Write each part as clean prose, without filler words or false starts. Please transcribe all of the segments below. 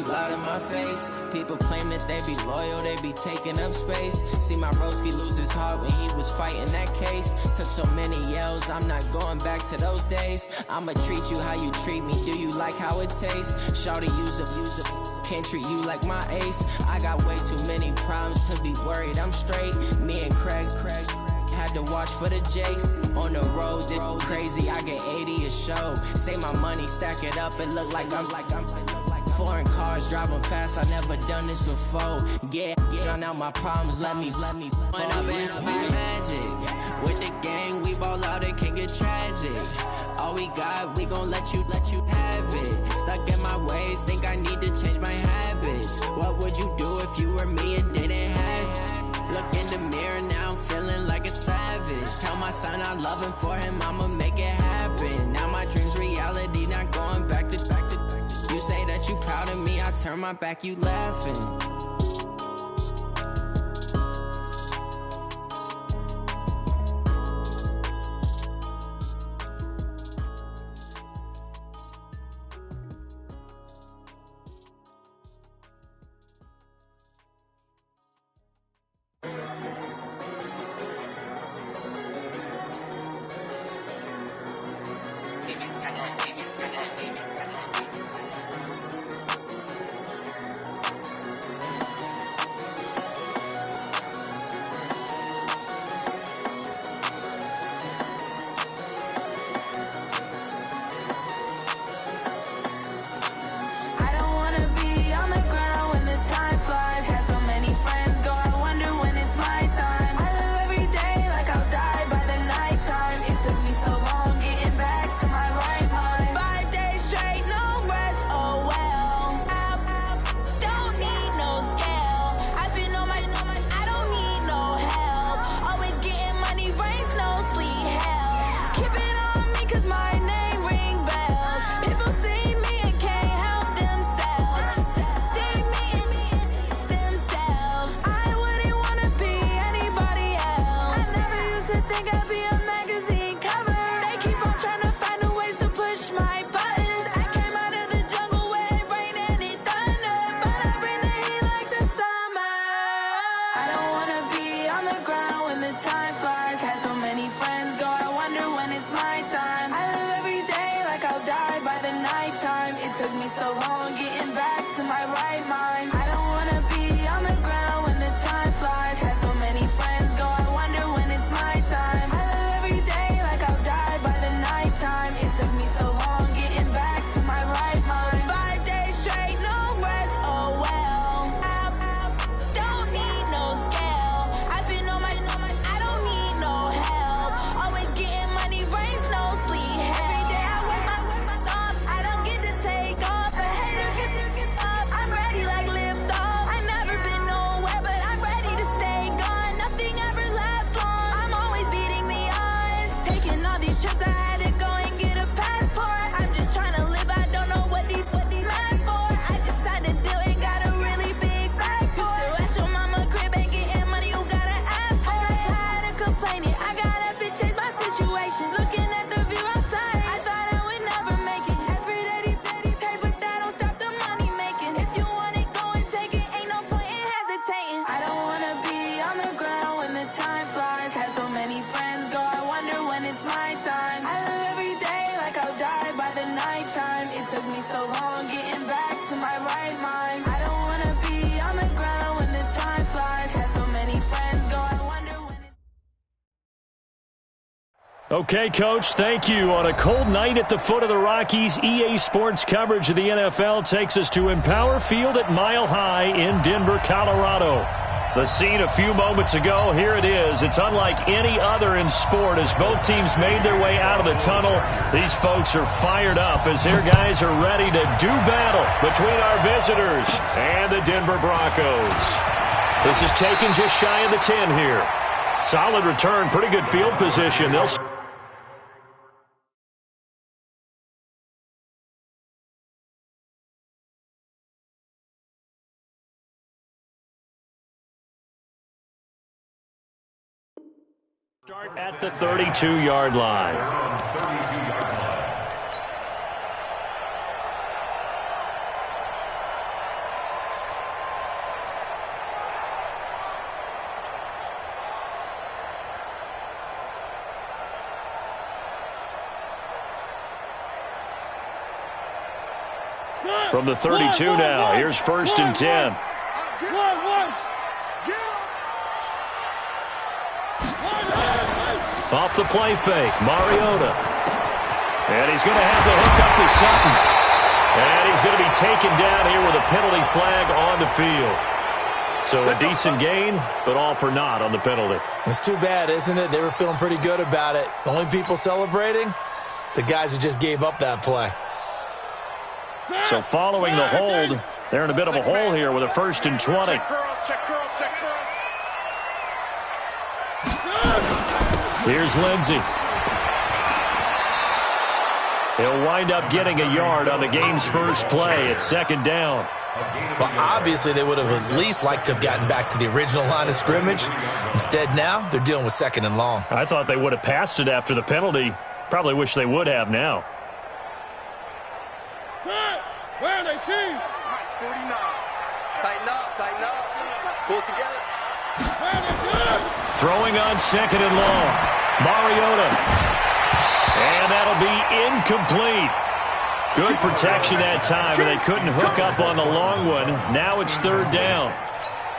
loud in my face. People claim that they be loyal, they be taking up space. See my broski lose his heart when he was fighting that case. Took so many yells, I'm not going back to those days. I'ma treat you how you treat me, do you like how it tastes? Shawty, use up, can't treat you like my ace. I got way too many problems to be worried, I'm straight. Me and Craig had to watch for the Jakes. On the road, this crazy, I get 80 a show. Say my money, stack it up, it look like I'm foreign cars, driving fast, I never done this before. Get drown out my problems, let me When up in magic, with the gang, we ball out, it can get tragic. All we got, we gon' let you have it. Stuck in my ways, think I need to change my habits. What would you do if you were me and didn't have it? Look in the mirror now, I'm feeling like a savage. Tell my son I love him, for him I'ma make it happen. Now my dream's reality, not going back to. You say that you proud of me, I turn my back, you laughing. Okay, Coach, thank you. On a cold night at the foot of the Rockies, EA Sports coverage of the NFL takes us to Empower Field at Mile High in Denver, Colorado. The scene a few moments ago, here it is. It's unlike any other in sport as both teams made their way out of the tunnel. These folks are fired up as their guys are ready to do battle between our visitors and the Denver Broncos. This is taken just shy of the 10 here. Solid return, pretty good field position. They'll start at the 32-yard line. From the 32 now, here's 1st and 10. Off the play fake, Mariota. And he's going to have to hook up to Sutton. And he's going to be taken down here with a penalty flag on the field. So a decent gain, but all for naught on the penalty. It's too bad, isn't it? They were feeling pretty good about it. The only people celebrating, the guys who just gave up that play. So following the hold, they're in a bit of a hole here with a 1st and 20. Here's Lindsey. He'll wind up getting a yard on the game's first play at 2nd down. Well, obviously they would have at least liked to have gotten back to the original line of scrimmage. Instead now, they're dealing with 2nd and long. I thought they would have passed it after the penalty. Probably wish they would have now. Where are they, team? 49. Tighten up. Pull it together. Throwing on 2nd and long. Mariota. And that'll be incomplete. Good protection that time, and they couldn't hook up on the long one. Now it's 3rd down.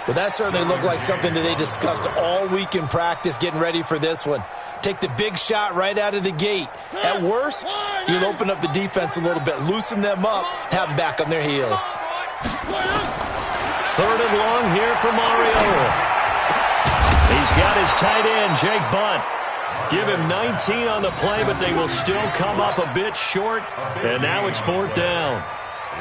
Well, that certainly looked like something that they discussed all week in practice getting ready for this one. Take the big shot right out of the gate. At worst, you'll open up the defense a little bit, loosen them up, have them back on their heels. 3rd and long here for Mariota. He's got his tight end, Jake Bunt. Give him 19 on the play, but they will still come up a bit short. And now it's 4th down.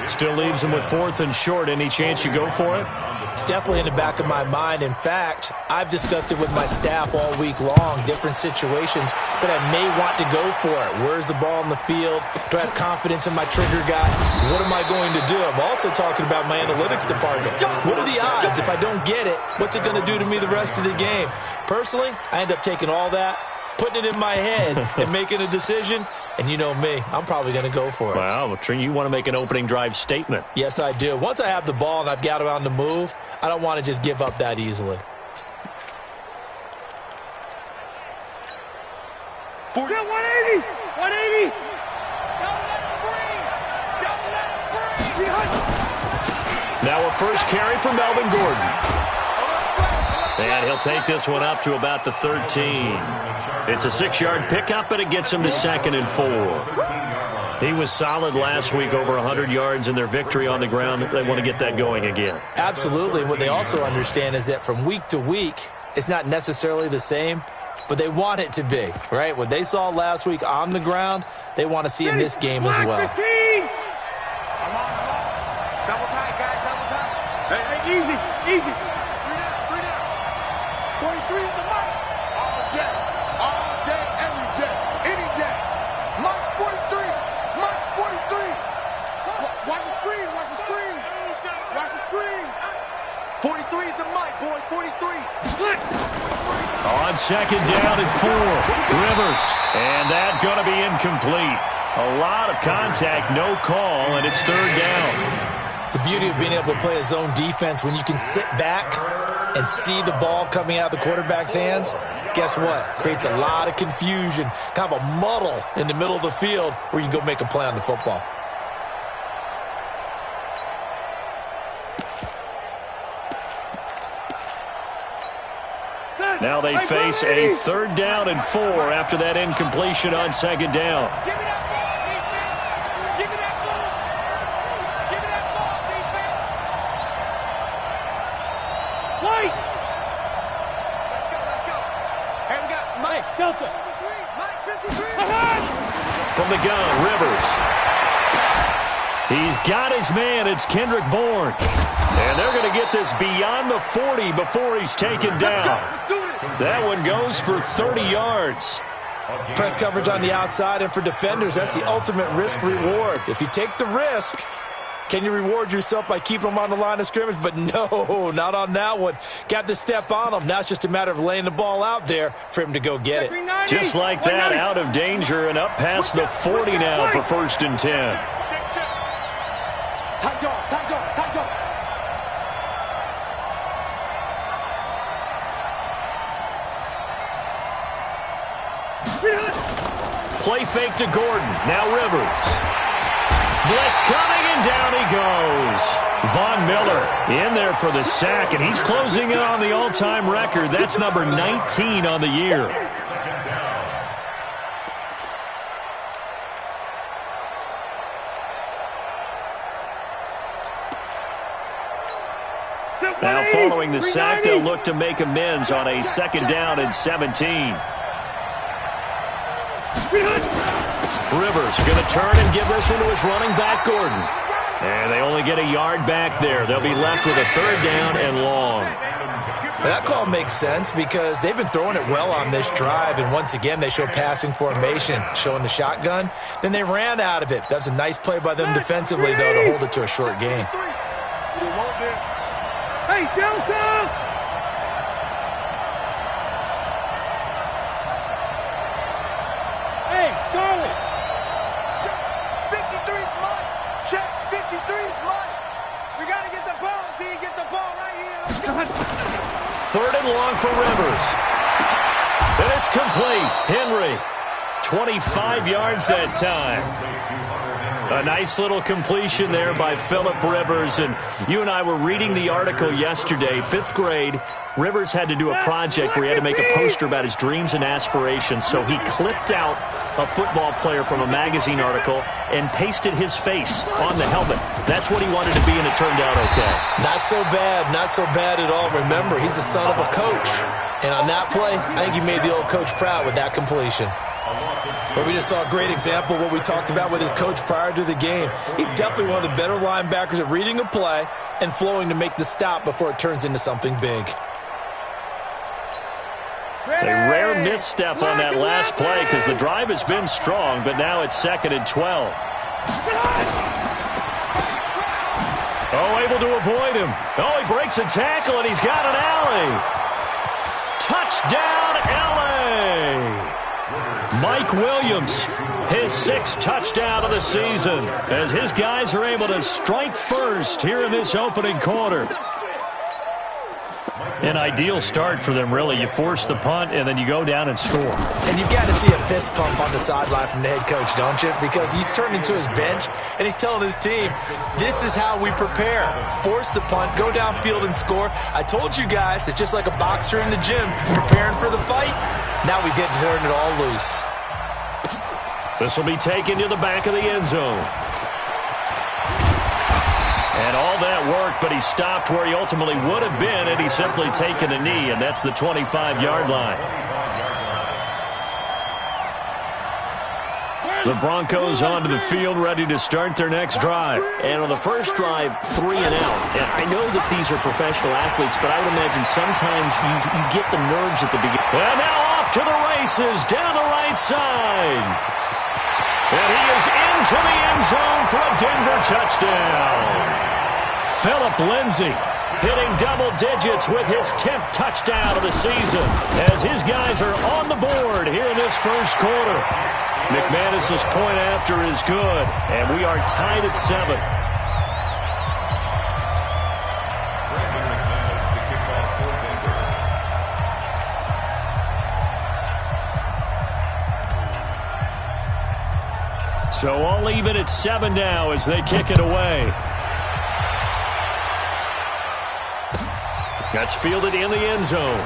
Still leaves them with 4th and short. Any chance you go for it? It's definitely in the back of my mind. In fact, I've discussed it with my staff all week long, different situations that I may want to go for it. Where's the ball in the field? Do I have confidence in my trigger guy? What am I going to do? I'm also talking about my analytics department. What are the odds? If I don't get it, what's it going to do to me the rest of the game? Personally, I end up taking all that, putting it in my head, and making a decision. And you know me, I'm probably going to go for it. Wow, you want to make an opening drive statement. Yes, I do. Once I have the ball and I've got it on the move, I don't want to just give up that easily. 180! 180! Now a first carry for Melvin Gordon. And he'll take this one up to about the 13. It's a 6-yard pickup, but it gets him to 2nd and 4. He was solid last week, over 100 yards in their victory on the ground. They want to get that going again. Absolutely. What they also understand is that from week to week, it's not necessarily the same, but they want it to be, right? What they saw last week on the ground, they want to see in this game as well. 15. Double tight, guys, double tight. Hey, easy. 43 is the mark. All day, every day, any day. March 43. March 43. Watch the screen. 43 is the mic, boy. 43. On 2nd down and 4. Rivers. And that's going to be incomplete. A lot of contact, no call, and it's 3rd down. The beauty of being able to play a zone defense, when you can sit back and see the ball coming out of the quarterback's hands, guess what? Creates a lot of confusion, kind of a muddle in the middle of the field where you can go make a play on the football. Now they face a 3rd down and 4 after that incompletion on 2nd down. Give me that ball, defense. Give me that ball. Give me that ball, defense. White. Let's go. Hey, we got Mike. Hey, Delta. 53. Mike 53. From the gun, Rivers. He's got his man. It's Kendrick Bourne. And they're going to get this beyond the 40 before he's taken down. That one goes for 30 yards. Press coverage on the outside, and for defenders, that's the ultimate risk-reward. If you take the risk, can you reward yourself by keeping them on the line of scrimmage? But no, not on that one. Got to step on them. Now it's just a matter of laying the ball out there for him to go get it. Just like that, out of danger and up past the 40 now for 1st and 10. Tight dog. Play fake to Gordon. Now Rivers. Blitz coming, and down he goes. Von Miller in there for the sack, and he's closing in on the all-time record. That's number 19 on the year. Now following the sack, they'll look to make amends on a 2nd down and 17. Rivers going to turn and give this one to his running back, Gordon. And they only get a yard back there. They'll be left with a 3rd down and long. That call makes sense because they've been throwing it well on this drive, and once again they show passing formation, showing the shotgun. Then they ran out of it. That's a nice play by them defensively, though, to hold it to a short gain. Hey, Delta! Hey, Charlie! Check 53's mine. Check 53's mine. We got to get the ball, D. Get the ball right here. 3rd and long for Rivers. And it's complete. Henry, 25 yards that time. A nice little completion there by Phillip Rivers. And you and I were reading the article yesterday, 5th grade. Rivers had to do a project where he had to make a poster about his dreams and aspirations. So he clipped out a football player from a magazine article and pasted his face on the helmet. That's what he wanted to be, and it turned out okay. Not so bad. Not so bad at all. Remember, he's the son of a coach. And on that play, I think he made the old coach proud with that completion. But we just saw a great example of what we talked about with his coach prior to the game. He's definitely one of the better linebackers at reading a play and flowing to make the stop before it turns into something big. A rare misstep on that last play because the drive has been strong, but now it's 2nd and 12. Oh, able to avoid him. Oh, he breaks a tackle, and he's got an alley. Touchdown, LA! Mike Williams, his 6th touchdown of the season, as his guys are able to strike first here in this opening quarter. An ideal start for them, really. You force the punt, and then you go down and score. And you've got to see a fist pump on the sideline from the head coach, don't you? Because he's turned into his bench, and he's telling his team, this is how we prepare. Force the punt, go downfield and score. I told you guys, it's just like a boxer in the gym preparing for the fight. Now we get to turn it all loose. This will be taken to the back of the end zone. And all that work, but he stopped where he ultimately would have been had he simply taken a knee, and that's the 25-yard line. The Broncos onto the field, ready to start their next drive. And on the first drive, 3 and out. And I know that these are professional athletes, but I would imagine sometimes you get the nerves at the beginning. And now off to the races, down the right side. And he is into the end zone for a Denver touchdown. Phillip Lindsay hitting double digits with his 10th touchdown of the season as his guys are on the board here in this first quarter. McManus's point after is good, and we are tied at 7. So I'll leave it at 7 now as they kick it away. That's fielded in the end zone.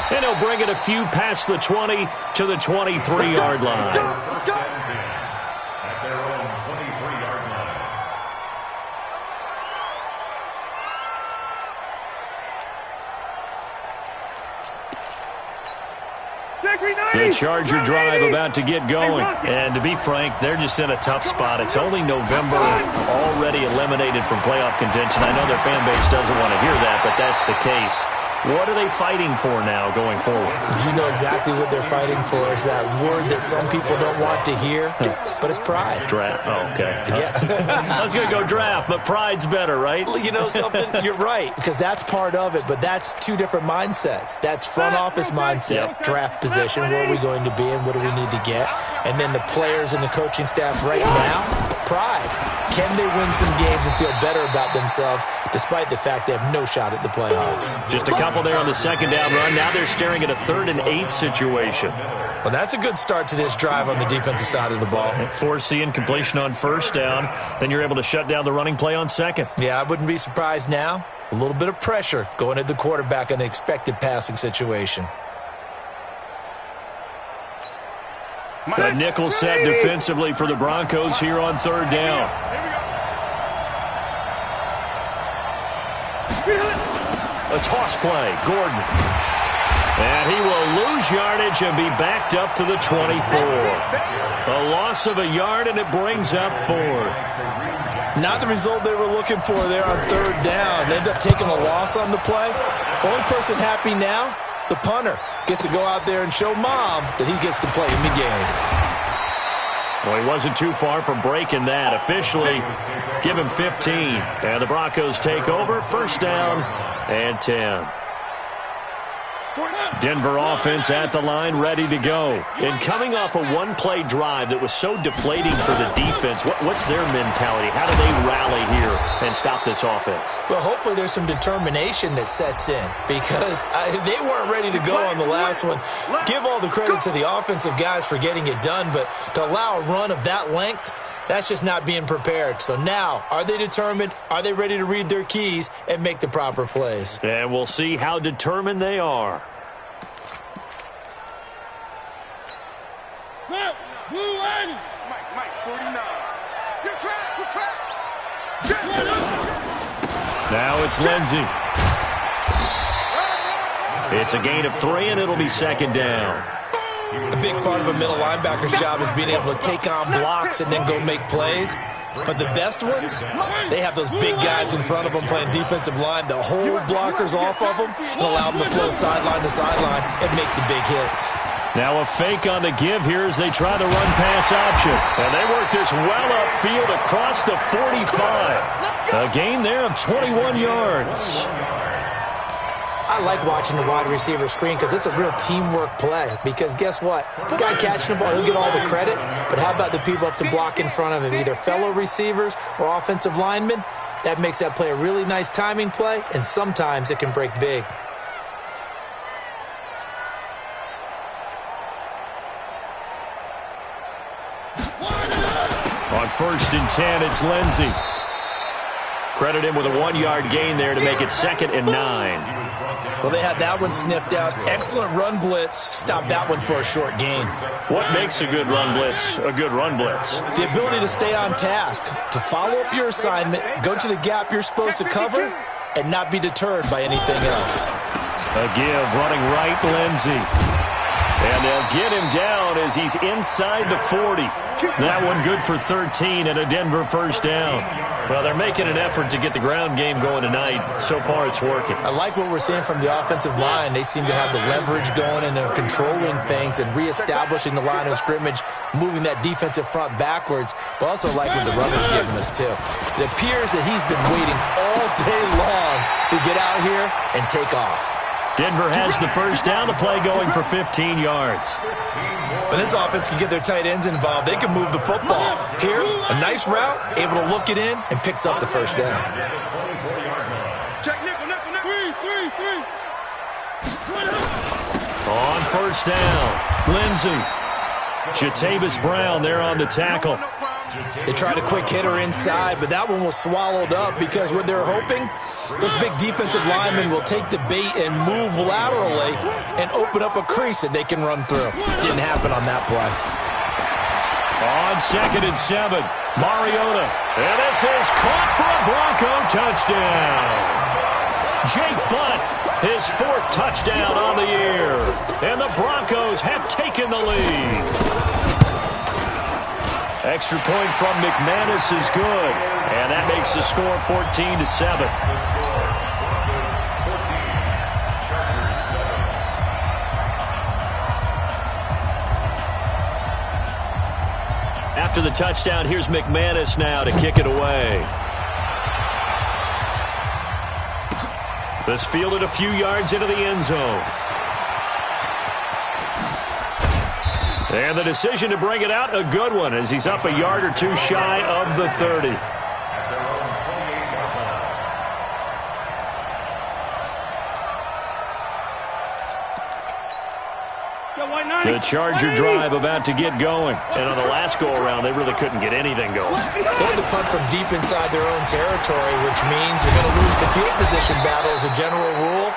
And he'll bring it a few past the 20 to the 23-yard line. The Charger drive about to get going. And to be frank, they're just in a tough spot. It's only November, already eliminated from playoff contention. I know their fan base doesn't want to hear that, but that's the case. What are they fighting for now going forward? You know exactly what they're fighting for. Is that word that some people don't want to hear, but it's pride. Draft. Oh, okay. Yeah. I was going to go draft, but pride's better, right? You know something? You're right, because that's part of it, but that's two different mindsets. That's front office mindset, draft position, where are we going to be and what do we need to get? And then the players and the coaching staff right now, pride. Can they win some games and feel better about themselves despite the fact they have no shot at the playoffs? Just a couple there on the second down run. Now they're staring at a 3rd and 8 situation. Well, that's a good start to this drive on the defensive side of the ball. Forcing completion on 1st down. Then you're able to shut down the running play on 2nd. Yeah, I wouldn't be surprised now. A little bit of pressure going at the quarterback in an expected passing situation. A nickel set defensively for the Broncos here on 3rd down. A toss play, Gordon. And he will lose yardage and be backed up to the 24. A loss of a yard, and it brings up 4th. Not the result they were looking for there on 3rd down. They end up taking a loss on the play. Only person happy now, the punter. Gets to go out there and show Mom that he gets to play in the game. Well, he wasn't too far from breaking that. Officially, give him 15. And the Broncos take over. 1st down and 10. Denver offense at the line, ready to go. And coming off a one-play drive that was so deflating for the defense, what's their mentality? How do they rally here and stop this offense? Well, hopefully there's some determination that sets in because they weren't ready to go on the last one. Give all the credit to the offensive guys for getting it done, but to allow a run of that length, that's just not being prepared. So now, are they determined? Are they ready to read their keys and make the proper plays? And we'll see how determined they are. Mike, 49. Good track. Now it's Lindsey. It's a gain of 3, and it'll be 2nd down. A big part of a middle linebacker's job is being able to take on blocks and then go make plays. But the best ones, they have those big guys in front of them playing defensive line to hold blockers off of them and allow them to flow sideline to sideline and make the big hits. Now a fake on the give here as they try the run-pass option. And they work this well upfield across the 45. A gain there of 21 yards. I like watching the wide receiver screen because it's a real teamwork play. Because guess what? The guy catching the ball, he'll get all the credit. But how about the people up to block in front of him, either fellow receivers or offensive linemen? That makes that play a really nice timing play, and sometimes it can break big. On 1st and 10, it's Lindsey. Credit him with a 1-yard gain there to make it 2nd and 9. Well, they had that one sniffed out. Excellent run blitz. Stop that one for a short gain. What makes a good run blitz a good run blitz? The ability to stay on task, to follow up your assignment, go to the gap you're supposed to cover, and not be deterred by anything else. A give, running right, Lindsey. And they'll get him down as he's inside the 40. That one good for 13 and a Denver 1st down. Well, they're making an effort to get the ground game going tonight. So far, it's working. I like what we're seeing from the offensive line. They seem to have the leverage going and they're controlling things and reestablishing the line of scrimmage, moving that defensive front backwards, but also like what the runner's giving us, too. It appears that he's been waiting all day long to get out here and take off. Denver has the 1st down, the play going for 15 yards. When this offense can get their tight ends involved, they can move the football. Here, a nice route, able to look it in, and picks up the 1st down. Check nickel. On 1st down, Lindsey. Jatavis Brown there on the tackle. They tried a quick hitter inside, but that one was swallowed up because what they're hoping, those big defensive linemen will take the bait and move laterally and open up a crease that they can run through. Didn't happen on that play. On 2nd and 7, Mariota. And this is caught for a Bronco touchdown. Jake Butt, his 4th touchdown on the year. And the Broncos have taken the lead. Extra point from McManus is good. And that makes the score 14-7. After the touchdown, here's McManus now to kick it away. This fielded a few yards into the end zone. And the decision to bring it out, a good one, as he's up a yard or two shy of the 30. The Charger drive about to get going. And on the last go-around, they really couldn't get anything going. They had to punt from deep inside their own territory, which means you're going to lose the field position battle as a general rule.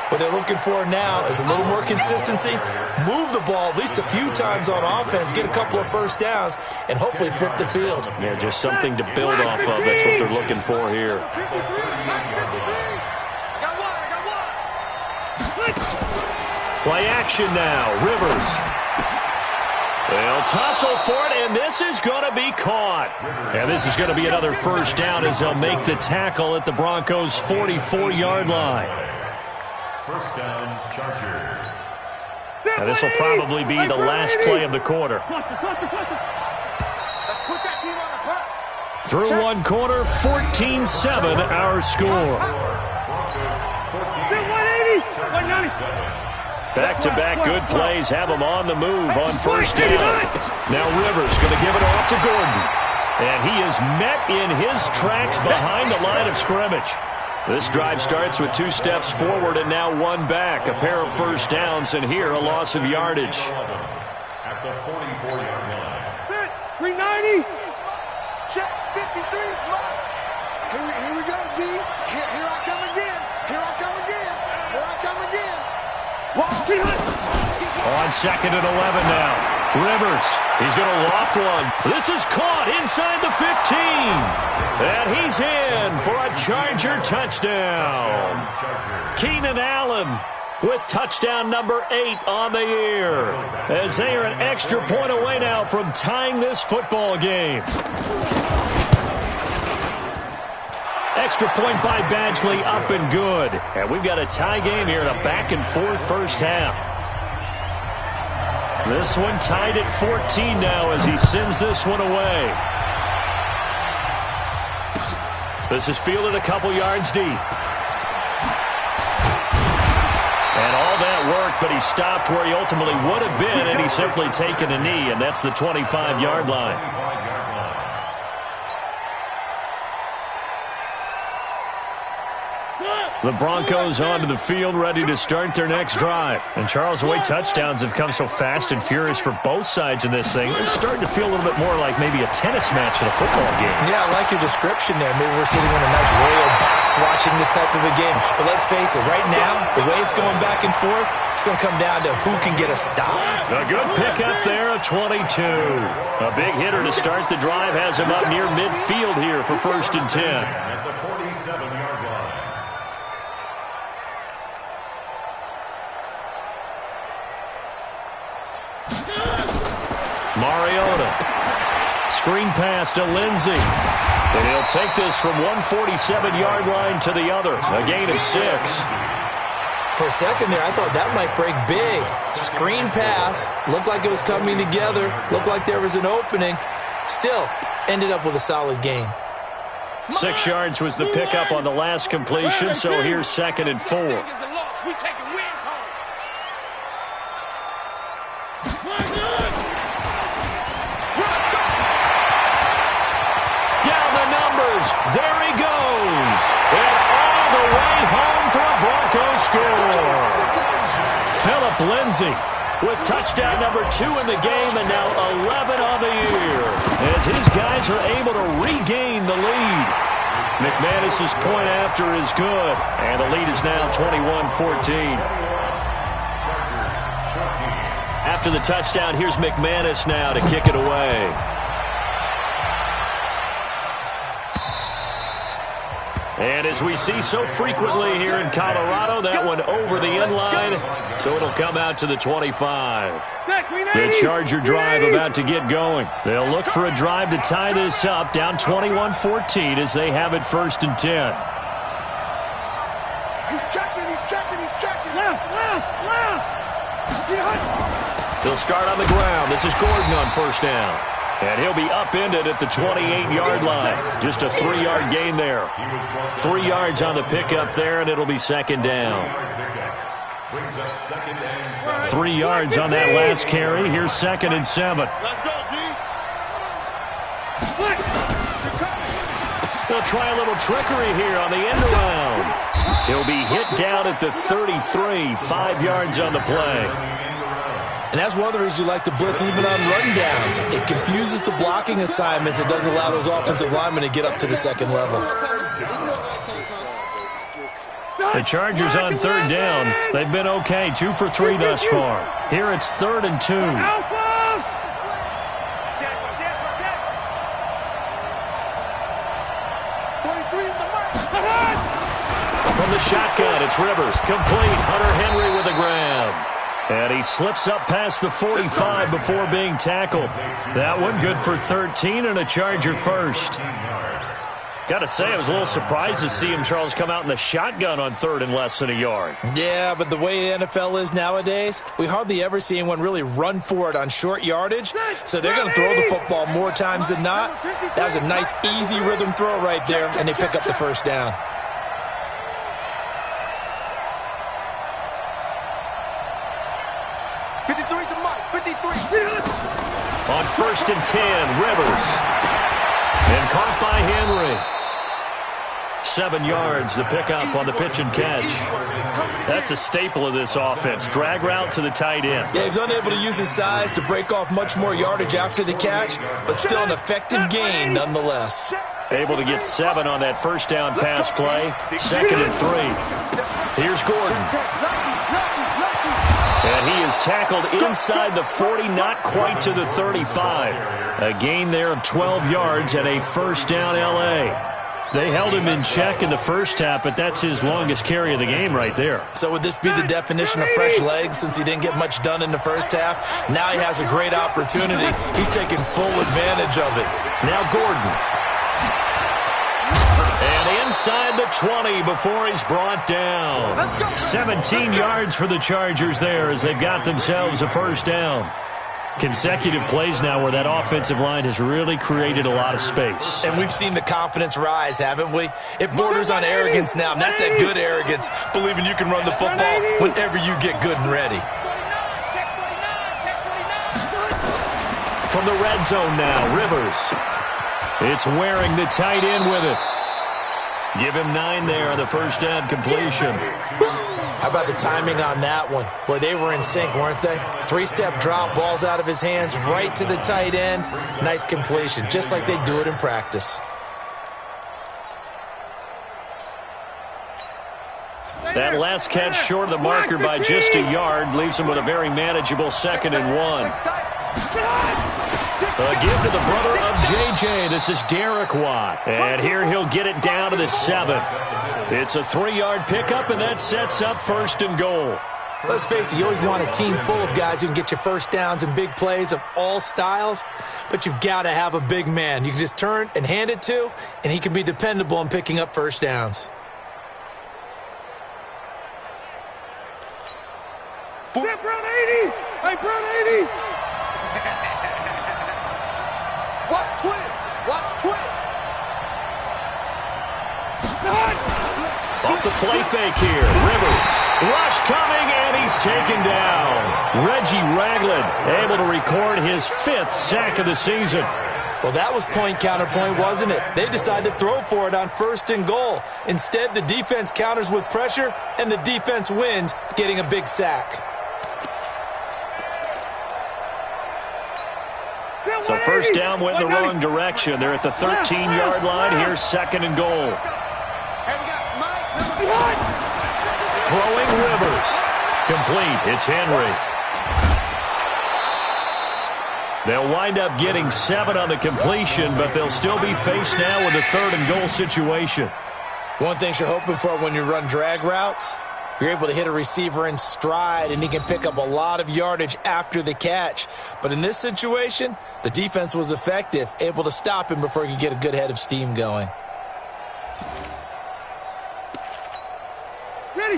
What they're looking for now is a little more consistency, move the ball at least a few times on offense, get a couple of first downs, and hopefully flip the field. Yeah, just something to build off of. That's what they're looking for here. Play action now. Rivers. They'll tussle for it, and this is going to be caught. And this is going to be another first down as they'll make the tackle at the Broncos' 44-yard line. First down, Chargers. And this will probably be the last play of the quarter. Through one quarter, 14-7 our score. Back-to-back good plays have them on the move on first down. Now Rivers going to give it off to Gordon. And he is met in his tracks behind the line of scrimmage. This drive starts with 2 steps forward and now 1 back. A pair of first downs, and here a loss of yardage. At the 44-yard line. 390. Check 53. Here we go, D. Here I come again. Here I come again. Here I come again. On second and 11 now. Rivers, he's going to loft one. This is caught inside the 15. And he's in for a Charger touchdown. Keenan Allen with touchdown number 8 on the year, as they are an extra point away now from tying this football game. Extra point by Badgley, up and good. And we've got a tie game here in a back-and-forth first half. This one tied at 14 now as he sends this one away. This is fielded a couple yards deep. And all that work, but he stopped where he ultimately would have been, and he's simply taken a knee, and that's the 25-yard line. The Broncos onto the field, ready to start their next drive. And Charles, the way touchdowns have come so fast and furious for both sides in this thing, it's starting to feel a little bit more like maybe a tennis match than a football game. Yeah, I like your description there. Maybe we're sitting in a nice royal box watching this type of a game. But let's face it, right now, the way it's going back and forth, it's going to come down to who can get a stop. A good pickup there, a 22. A big hitter to start the drive has him up near midfield here for 1st and 10. At the 47-yard line. Mariota. Screen pass to Lindsey. And he'll take this from one 47-yard line to the other. A gain of 6. For a second there, I thought that might break big. Screen pass. Looked like it was coming together. Looked like there was an opening. Still, ended up with a solid game. 6 yards was the pickup on the last completion, so here's 2nd and 4. We taking wins home. There he goes. And all the way home for a Broncos score. Phillip Lindsay with touchdown number 2 in the game, and now 11 on the year, as his guys are able to regain the lead. McManus's point after is good, and the lead is now 21-14. After the touchdown, here's McManus now to kick it away. And as we see so frequently here in Colorado, that one over the end line, so it'll come out to the 25. The Charger drive about to get going. They'll look for a drive to tie this up, down 21-14 as they have it 1st and 10. He's checking. They'll start on the ground. This is Gordon on 1st down. And he'll be upended at the 28-yard line. Just a 3-yard gain there. 3 yards on the pickup there, and it'll be 2nd down. Brings up 2nd and 7. 3 yards on that last carry. Here's 2nd and 7. Let's go, D. They'll try a little trickery here on the end around. He'll be hit down at the 33, 5 yards on the play. And that's one of the reasons you like to blitz even on rundowns. It confuses the blocking assignments. It doesn't allow those offensive linemen to get up to the second level. The Chargers on 3rd down. They've been okay, 2 for 3 thus far. Here it's 3rd and 2. From the shotgun, it's Rivers. Complete. Hunter Henry with a grab. And he slips up past the 45 before being tackled. That one good for 13 and a Charger first. Got to say, I was a little surprised to see him, Charles, come out in the shotgun on 3rd and less than a yard. Yeah, but the way the NFL is nowadays, we hardly ever see anyone really run for it on short yardage. So they're going to throw the football more times than not. That was a nice, easy rhythm throw right there, and they pick up the first down. On 1st and 10, Rivers. And caught by Henry. 7 yards, the pickup on the pitch and catch. That's a staple of this offense. Drag route to the tight end. Yeah, he's unable to use his size to break off much more yardage after the catch, but still an effective gain nonetheless. Able to get 7 on that first down pass play. 2nd and 3. Here's Gordon. And he is tackled inside the 40, not quite to the 35. A gain there of 12 yards and a first down L.A. They held him in check in the first half, but that's his longest carry of the game right there. So would this be the definition of fresh legs since he didn't get much done in the first half? Now he has a great opportunity. He's taking full advantage of it. Now Gordon. And inside the 20 before he's brought down. 17 yards for the Chargers there as they've got themselves a first down. Consecutive plays now where that offensive line has really created a lot of space. And we've seen the confidence rise, haven't we? It borders on arrogance now, and that's that good arrogance, believing you can run the football whenever you get good and ready. From the red zone now, Rivers. It's wearing the tight end with it. Give him 9 there on the first down completion. How about the timing on that one? Boy, they were in sync, weren't they? 3-step drop, balls out of his hands, right to the tight end. Nice completion, just like they do it in practice. That last catch short of the marker by just a yard leaves him with a very manageable 2nd and 1. A give to the brother of J.J. This is Derek Watt. And here he'll get it down to the 7. It's a 3-yard pickup, and that sets up 1st and goal. Let's face it, you always want a team full of guys who can get you first downs and big plays of all styles, but you've got to have a big man you can just turn and hand it to, and he can be dependable in picking up first downs. Hey, Brown 80! Hey, Brown 80! Watch twins! Watch twins! Off the play fake here. Rivers. Rush coming, and he's taken down. Reggie Ragland able to record his 5th sack of the season. Well, that was point counterpoint, wasn't it? They decided to throw for it on 1st and goal. Instead, the defense counters with pressure, and the defense wins, getting a big sack. So first down went in the wrong direction. They're at the 13-yard line. Here's 2nd and goal. Throwing Rivers. Complete. It's Henry. They'll wind up getting 7 on the completion, but they'll still be faced now with a 3rd and goal situation. One thing you're hoping for when you run drag routes, you're able to hit a receiver in stride, and he can pick up a lot of yardage after the catch. But in this situation, the defense was effective, able to stop him before he could get a good head of steam going.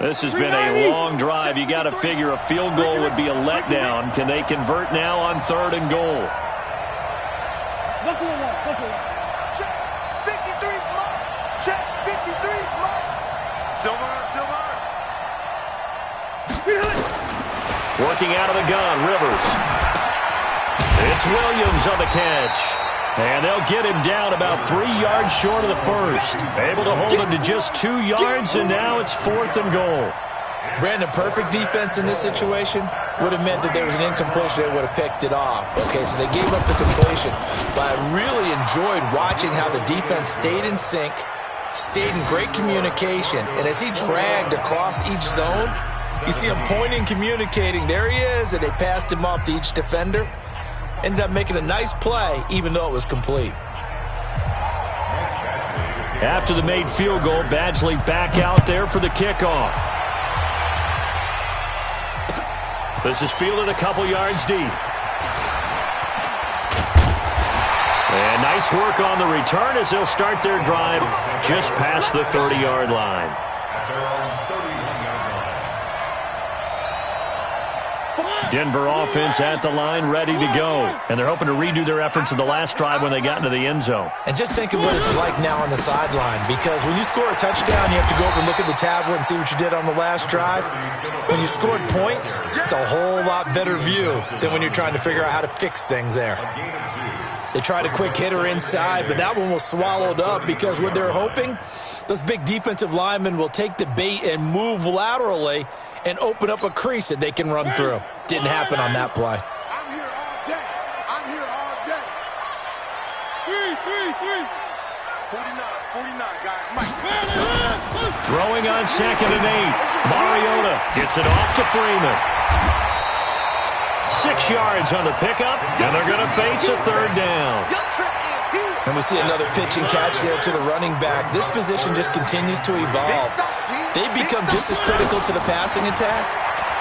This has been a long drive. You got to figure a field goal would be a letdown. Can they convert now on 3rd and goal? Check. 53's mark. Check. 53's mark. Silver. Working out of the gun, Rivers. It's Williams on the catch. And they'll get him down about 3 yards short of the first. Able to hold him to just 2 yards, and now it's 4th and goal. Brandon, perfect defense in this situation would have meant that there was an incompletion. They would have picked it off. Okay, so they gave up the completion. But I really enjoyed watching how the defense stayed in sync, stayed in great communication. And as he dragged across each zone, you see him pointing, communicating. There he is, and they passed him off to each defender. Ended up making a nice play, even though it was complete. After the made field goal, Badgley back out there for the kickoff. This is fielded a couple yards deep. And nice work on the return as they'll start their drive just past the 30-yard line. Denver offense at the line, ready to go. And they're hoping to redo their efforts in the last drive when they got into the end zone. And just think of what it's like now on the sideline, because when you score a touchdown, you have to go over and look at the tablet and see what you did on the last drive. When you scored points, it's a whole lot better view than when you're trying to figure out how to fix things there. They tried a quick hitter inside, but that one was swallowed up because what they're hoping, those big defensive linemen will take the bait and move laterally and open up a crease that they can run through. Didn't happen on that play. I'm here all day. I'm here all day. 49, guys. Mike. Throwing on 2nd and 8. Mariota gets it off to Freeman. 6 yards on the pickup, and they're going to face a 3rd down. And we see another pitch and catch there to the running back. This position just continues to evolve. They become just as critical to the passing attack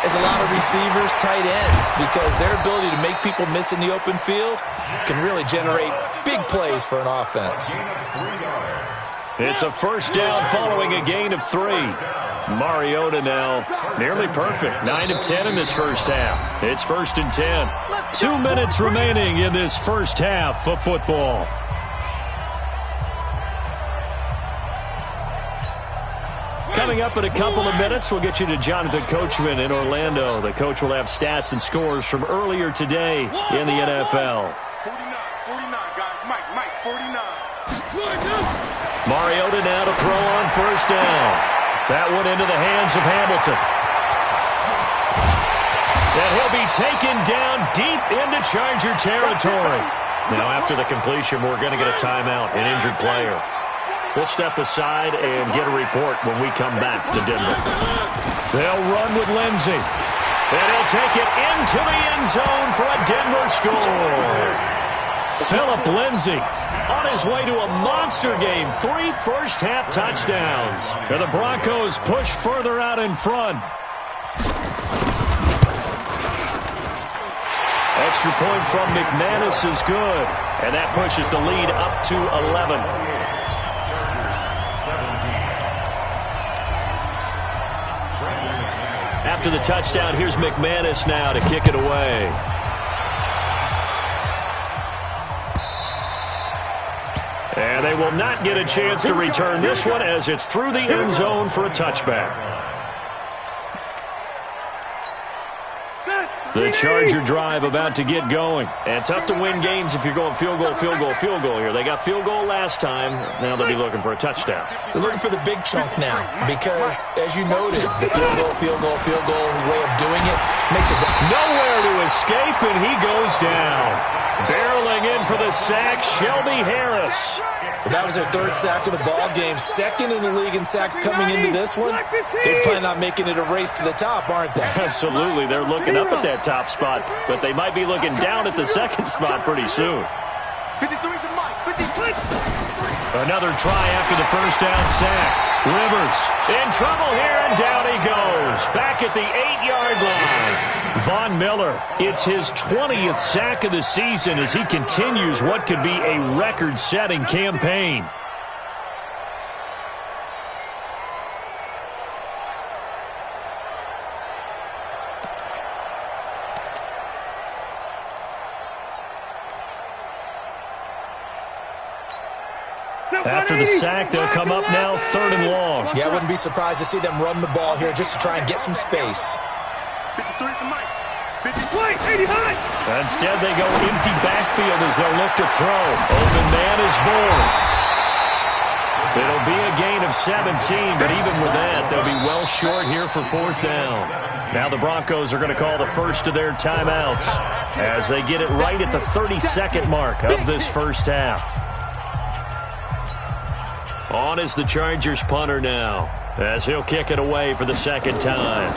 as a lot of receivers, tight ends, because their ability to make people miss in the open field can really generate big plays for an offense. It's a 1st down following a gain of 3. Mariota now nearly perfect. 9 of 10 in this first half. It's 1st and 10. 2 minutes remaining in this first half of football. Coming up in a couple of minutes, we'll get you to Jonathan Coachman in Orlando. The coach will have stats and scores from earlier today in the NFL. 49, guys. Mike, 49. Mariota now to throw on 1st down. That one into the hands of Hamilton. And he'll be taken down deep into Charger territory. Now after the completion, we're going to get a timeout, an injured player. We'll step aside and get a report when we come back to Denver. They'll run with Lindsey. And he'll take it into the end zone for a Denver score. Phillip Lindsey on his way to a monster game. 3 first-half touchdowns. And the Broncos push further out in front. Extra point from McManus is good. And that pushes the lead up to 11. After the touchdown, here's McManus now to kick it away. And they will not get a chance to return this one as it's through the end zone for a touchback. The Charger drive about to get going. And tough to win games if you're going field goal here. They got field goal last time. Now they'll be looking for a touchdown. They're looking for the big chunk now because, as you noted, the field goal way of doing it makes it nowhere to escape, and he goes down. Barreling in for the sack, Shelby Harris. That was their 3rd sack of the ball game. 2nd in the league in sacks coming into this one. They plan on making it a race to the top, aren't they? Absolutely. They're looking up at that top spot, but they might be looking down at the 2nd spot pretty soon. 53 to Mike. 53. Another try after the 1st down sack. Rivers in trouble here, and down he goes. Back at the 8-yard line. Von Miller, it's his 20th sack of the season as he continues what could be a record-setting campaign. After the sack, they'll come up now 3rd and long. Yeah, I wouldn't be surprised to see them run the ball here just to try and get some space. 53 to Mike. Wait, 89. Instead, they go empty backfield as they'll look to throw. Open man is born. It'll be a gain of 17, but even with that, they'll be well short here for fourth down. Now the Broncos are going to call the first of their timeouts as they get it right at the 30-second mark of this first half. On is the Chargers punter now as he'll kick it away for the second time.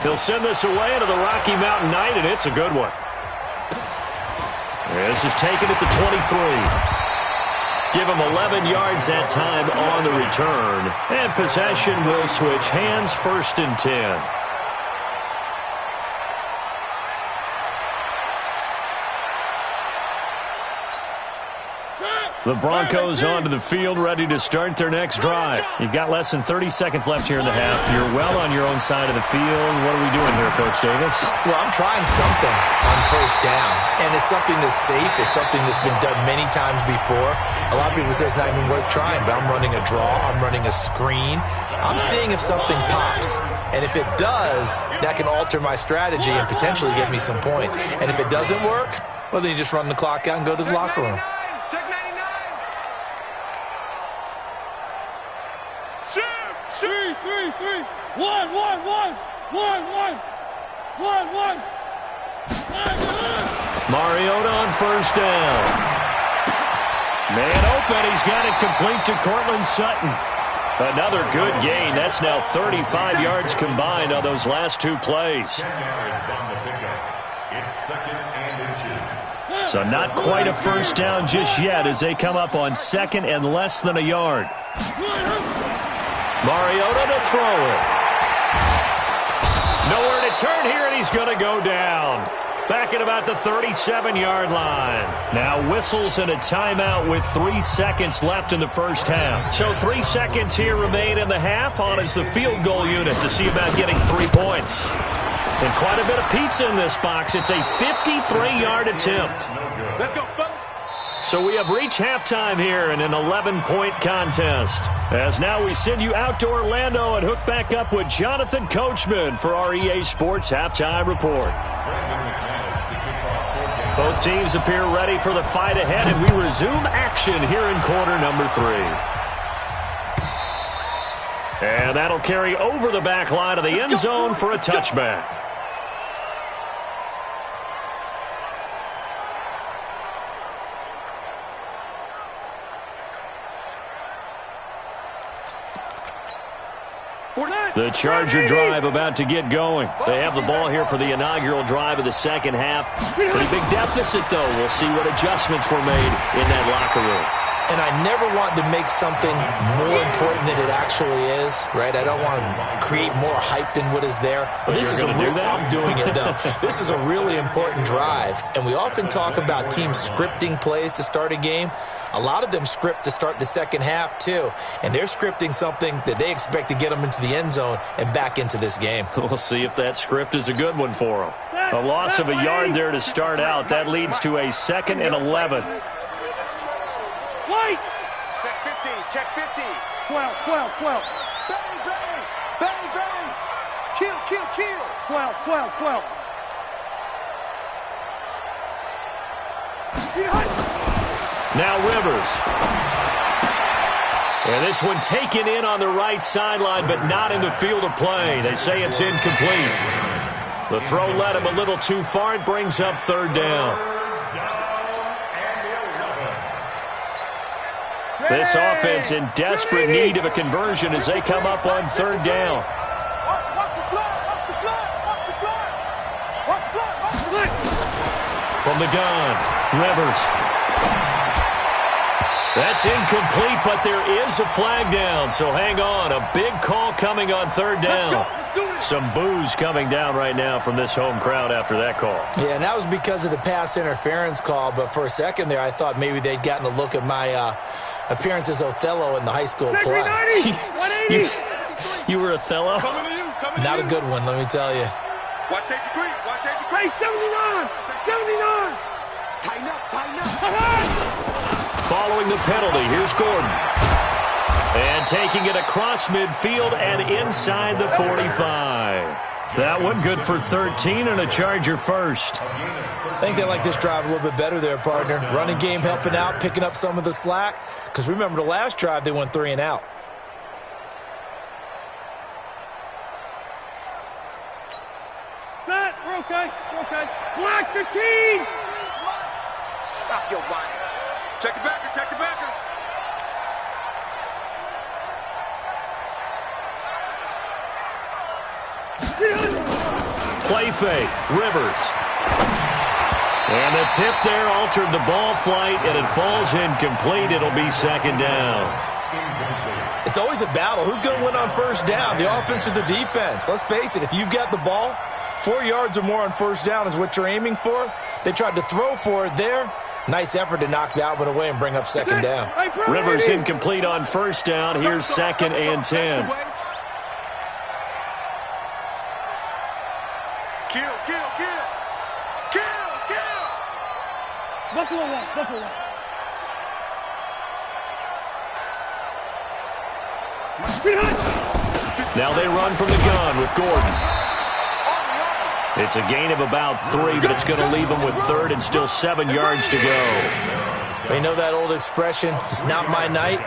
He'll send this away into the Rocky Mountain Night, and it's a good one. This is taken at the 23. Give him 11 yards that time on the return. And possession will switch hands, 1st and 10. The Broncos onto the field, ready to start their next drive. You've got less than 30 seconds left here in the half. You're well on your own side of the field. What are we doing here, Coach Davis? Well, I'm trying something on first down, and it's something that's safe. It's something that's been done many times before. A lot of people say it's not even worth trying, but I'm running a draw. I'm running a screen. I'm seeing if something pops, and if it does, that can alter my strategy and potentially get me some points. And if it doesn't work, well, then you just run the clock out and go to the locker room. Check 99. Shoot. 3. 1. Mariota on first down. Man open. He's got it complete to Cortland Sutton. Another good gain. That's now 35 yards combined on those last two plays. 10 yards on the pickup. It's 2nd and inches. So not quite a first down just yet as they come up on 2nd and less than a yard. Mariota to throw it. Nowhere to turn here, and he's going to go down. Back at about the 37-yard line. Now whistles and a timeout with 3 seconds left in the first half. So 3 seconds here remain in the half. On is the field goal unit to see about getting 3 points. And quite a bit of pizza in this box. It's a 53-yard attempt. Let's go, fellas. So we have reached halftime here in an 11-point contest. As now we send you out to Orlando and hook back up with Jonathan Coachman for our EA Sports Halftime Report. Both teams appear ready for the fight ahead, and we resume action here in quarter number 3. And that'll carry over the back line of the end zone for a touchback. The Charger drive about to get going. They have the ball here for the inaugural drive of the second half. Pretty big deficit, though. We'll see what adjustments were made in that locker room. And I never want to make something more important than it actually is, right? I don't want to create more hype than what is there. But this is I'm doing it, though. This is a really important drive. And we often talk about teams scripting plays to start a game. A lot of them script to start the second half, too. And they're scripting something that they expect to get them into the end zone and back into this game. We'll see if that script is a good one for them. A loss of a yard there to start out. That leads to a 2nd and 11. Wait! Check 50, check 50. 12. Bang, bang! Bang, bang! Kill! 12. Now Rivers. And this one taken in on the right sideline, but not in the field of play. They say it's incomplete. The throw led him a little too far. It brings up 3rd down. This offense in desperate need of a conversion as they come up on 3rd down. From the gun, Rivers. That's incomplete, but there is a flag down, so hang on. A big call coming on 3rd down. Some boos coming down right now from this home crowd after that call. Yeah, and that was because of the pass interference call, but for a second there I thought maybe they'd gotten a look at my appearance as Othello in the high school play. 180! You were Othello? Not a good one, let me tell you. Watch safety creep, watch safety creep. 79! Tighten up! Following the penalty, here's Gordon. And taking it across midfield and inside the 45. That one good for 13 and a Charger first. I think they like this drive a little bit better there, partner. Running game helping out, picking up some of the slack. Because remember the last drive, they went 3 and out. Set. We're okay. We're okay. Black 15. Stop your whining. Check the backer. Check the backer. Play fake. Rivers. And the tip there altered the ball flight, and it falls incomplete. It'll be second down. It's always a battle. Who's going to win on first down, the offense or the defense? Let's face it, if you've got the ball, 4 yards or more on first down is what you're aiming for. They tried to throw for it there. Nice effort to knock that one away and bring up second down. Rivers incomplete on first down. Here's second and 10. Kill, kill, kill. Kill, kill. Buffalo one. Buffalo one. Now they run from the gun with Gordon. It's a gain of about 3, but it's going to leave them with third and still 7 yards to go. You know that old expression, it's not my night?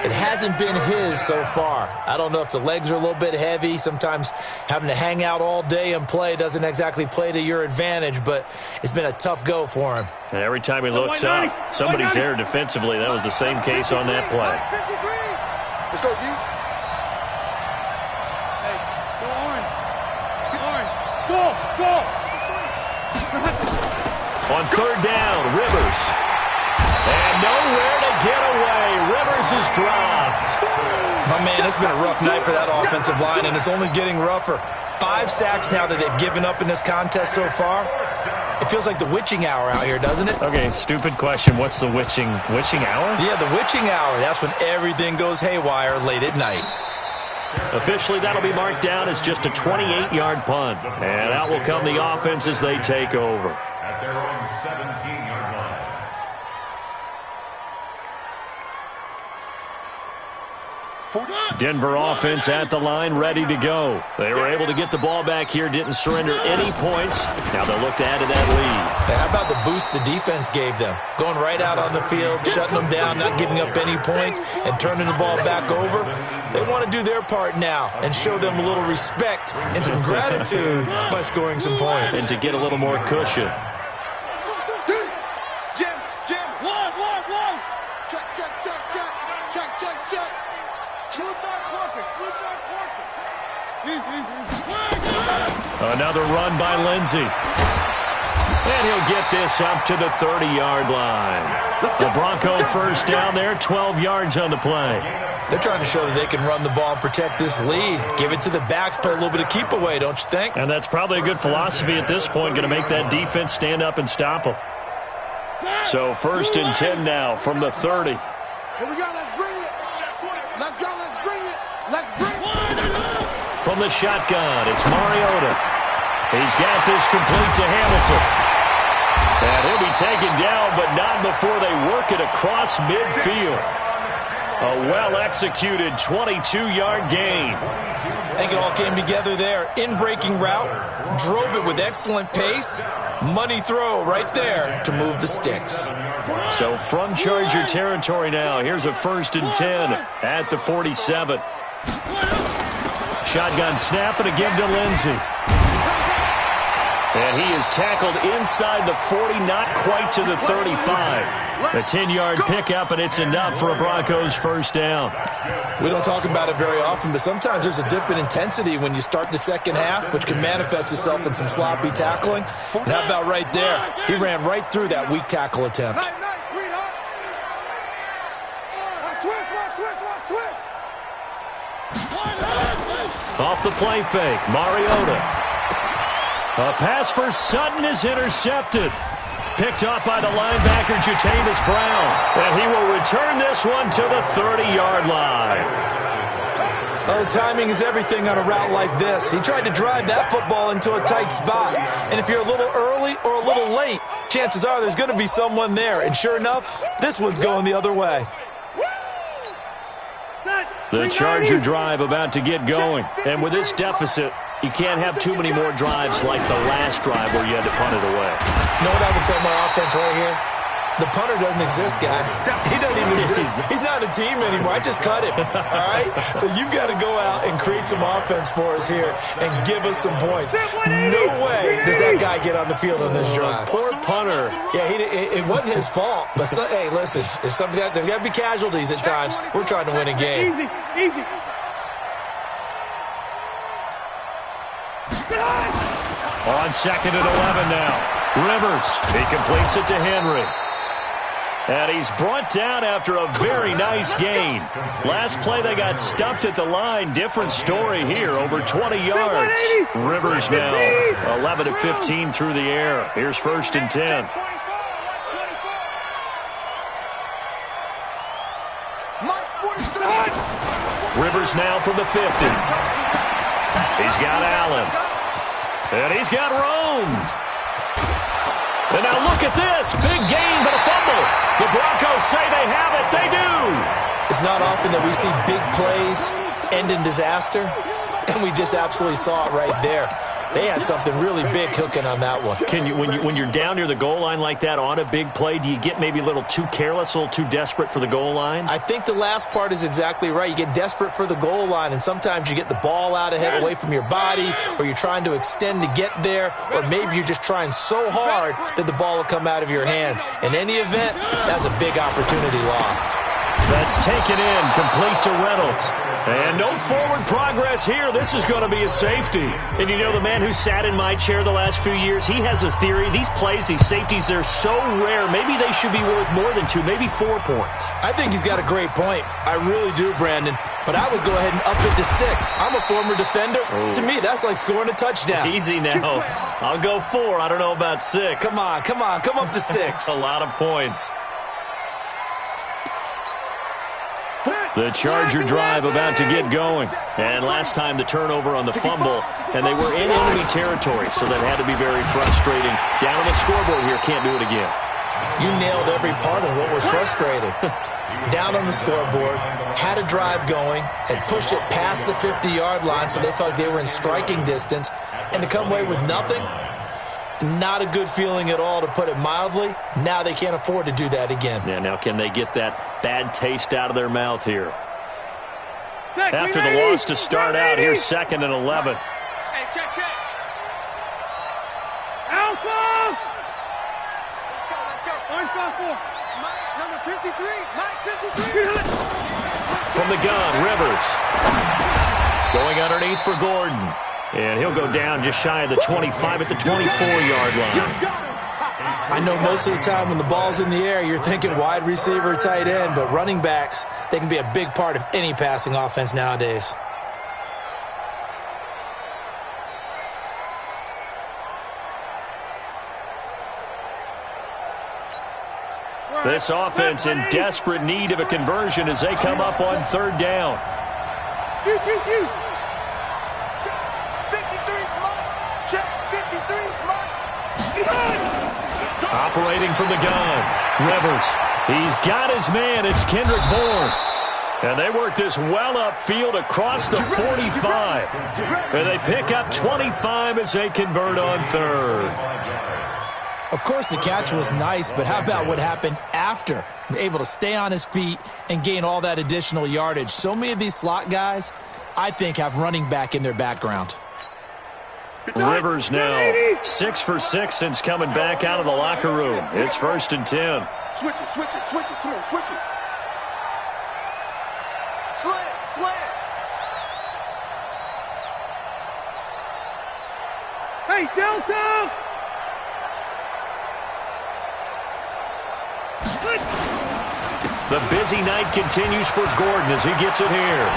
It hasn't been his so far. I don't know if the legs are a little bit heavy. Sometimes having to hang out all day and play doesn't exactly play to your advantage, but it's been a tough go for him. And every time he looks up, somebody's there defensively. That was the same case on that play. Let's go, D. Hey, go orange. Orange. Go, go. On third down, Rivers. And nowhere to get away. Rivers is dropped. My man, it's been a rough night for that offensive line, and it's only getting rougher. 5 sacks now that they've given up in this contest so far. It feels like the witching hour out here, doesn't it? Okay, stupid question. What's the witching hour? Yeah, the witching hour. That's when everything goes haywire late at night. Officially, that'll be marked down as just a 28-yard punt. And out will come the offense as they take over. At their own 17-yard line. Denver offense at the line, ready to go. They were able to get the ball back here, didn't surrender any points. Now they'll look to add to that lead. How about the boost the defense gave them? Going right out on the field, shutting them down, not giving up any points, and turning the ball back over. They want to do their part now and show them a little respect and some gratitude by scoring some points. And to get a little more cushion. Jim, Jim. One. Check, check, check, check. Check, check, check. Blue back quarters. Blue back quarters. Another run by Lindsey. And he'll get this up to the 30-yard line. The Bronco first down there, 12 yards on the play. They're trying to show that they can run the ball and protect this lead. Give it to the backs, play a little bit of keep away, don't you think? And that's probably a good philosophy at this point, going to make that defense stand up and stop them. So first and 10 now from the 30. Here we go. Let's bring it. Let's go. Let's bring it. Let's bring it. From the shotgun, it's Mariota. He's got this complete to Hamilton. And he'll be taken down, but not before they work it across midfield. A well-executed 22-yard gain. I think it all came together there. In-breaking route, drove it with excellent pace. Money throw right there to move the sticks. So from Charger territory now, here's a first and 10 at the 47. Shotgun snap and a give to Lindsey. And he is tackled inside the 40, not quite to the 35. A 10-yard pickup, and it's enough for a Broncos first down. We don't talk about it very often, but sometimes there's a dip in intensity when you start the second half, which can manifest itself in some sloppy tackling. And how about right there? He ran right through that weak tackle attempt. Nice, sweetheart. Switch. Off the play fake, Mariota. A pass for Sutton is intercepted. Picked up by the linebacker, Jatavis Brown. And he will return this one to the 30-yard line. Oh, timing is everything on a route like this. He tried to drive that football into a tight spot. And if you're a little early or a little late, chances are there's going to be someone there. And sure enough, this one's going the other way. The Charger drive about to get going. And with this deficit, You can't have too many more drives like the last drive where you had to punt it away. You know what I would tell my offense right here? The punter doesn't exist, guys. He doesn't even exist. He's not a team anymore. I just cut him, all right? So you've got to go out and create some offense for us here and give us some points. No way does that guy get on the field on this drive. Poor punter. Yeah, it wasn't his fault. But, hey, listen, there's got to be casualties at times. We're trying to win a game. Easy. On 2nd and 11 now. Rivers, he completes it to Henry. And he's brought down after a very nice gain. Last play they got stuffed at the line. Different story here, over 20 yards. Rivers now 11 of 15 through the air. Here's 1st and 10. Rivers now from the 50. He's got Allen. And he's got Rome. And now look at this. Big gain, but a fumble. The Broncos say they have it. They do. It's not often that we see big plays end in disaster, and we just absolutely saw it right there. They had something really big cooking on that one. Can you, when you're down near the goal line like that on a big play, do you get maybe a little too careless, a little too desperate for the goal line? I think the last part is exactly right. You get desperate for the goal line, and sometimes you get the ball out ahead away from your body, or you're trying to extend to get there, or maybe you're just trying so hard that the ball will come out of your hands. In any event, that's a big opportunity lost. That's taken in, complete to Reynolds. And no forward progress here. This is going to be a safety. And you know, the man who sat in my chair the last few years, he has a theory. These plays, these safeties, they're so rare. Maybe they should be worth more than 2, maybe 4 points. I think he's got a great point. I really do, Brandon. But I would go ahead and up it to 6. I'm a former defender. Oh. To me, that's like scoring a touchdown. Easy now. I'll go 4. I don't know about 6. Come on. Come up to 6. A lot of points. The Charger drive about to get going. And last time the turnover on the fumble, and they were in enemy territory, so that had to be very frustrating. Down on the scoreboard here, can't do it again. You nailed every part of what was frustrating. Down on the scoreboard, had a drive going, had pushed it past the 50-yard line, so they thought they were in striking distance, and to come away with nothing, not a good feeling at all, to put it mildly. Now they can't afford to do that again. Yeah, now can they get that bad taste out of their mouth here? After the loss to start out, here's 2nd and 11. Hey, check. Alpha! Let's go. Orange 5-4. Mike, number 53. Mike, 53. From the gun, Rivers. Going underneath for Gordon. And he'll go down just shy of the 25 at the 24-yard line. I know most of the time when the ball's in the air, you're thinking wide receiver, tight end, but running backs, they can be a big part of any passing offense nowadays. This offense in desperate need of a conversion as they come up on 3rd down. Operating from the gun, Rivers. He's got his man. It's Kendrick Bourne. And they work this well upfield across the 45. And they pick up 25 as they convert on 3rd. Of course, the catch was nice, but how about what happened after? Able to stay on his feet and gain all that additional yardage. So many of these slot guys, I think, have running back in their background. Rivers now 6 for 6 since coming back out of the locker room. It's 1st and 10. Switch it. Come on, switch it. Slam. Hey, Delta! The busy night continues for Gordon as he gets it here.